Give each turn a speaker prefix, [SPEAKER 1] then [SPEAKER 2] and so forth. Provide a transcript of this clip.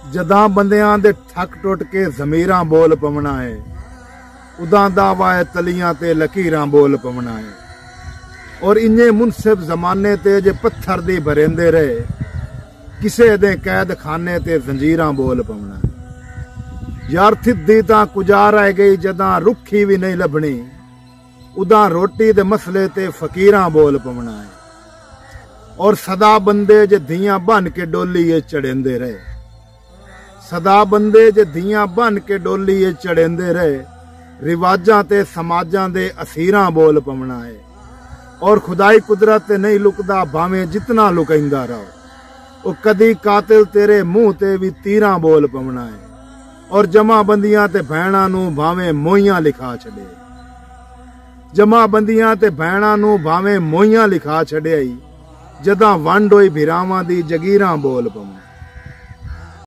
[SPEAKER 1] जदां बंदियां दे ठक टुट के ज़मीरां बोल पवना है, उदां दावा है तलियां ते लकीरां बोल पवना है। और इन्ने मुनसिब जमाने ते जे पत्थर दी भरेंदे रहे, किसे दे कैद खाने ते जंजीरां बोल पवना है। यार थिद्दी तां कुजा रह गई जदां रुखी भी नहीं लभनी, उदां रोटी दे मसले ते फकीरां बोल पवना है। और सदा बंदे जे धियां बन के डोली ये चढ़ेंदे रहे, सदा बंदे जे धियां बन के डोली ये चढ़ेंदे रहे, रिवाजां ते समाजां दे असीरां बोल पवना है। और खुदाई कुदरत नहीं लुकदा भावें जितना लुकैंदा रहो, ओ कदी कातिल तेरे मुंह ते भी तीरां बोल पवना है। और जमा बंदियां ते भैणां नूं भावें मोइयां लिखा छड़े, जमा बंदियां ते भैणां नूं भावें मोइयां लिखा छड़ियाई, जदां वंड होई भिरावां दी जगीरां बोल पवना।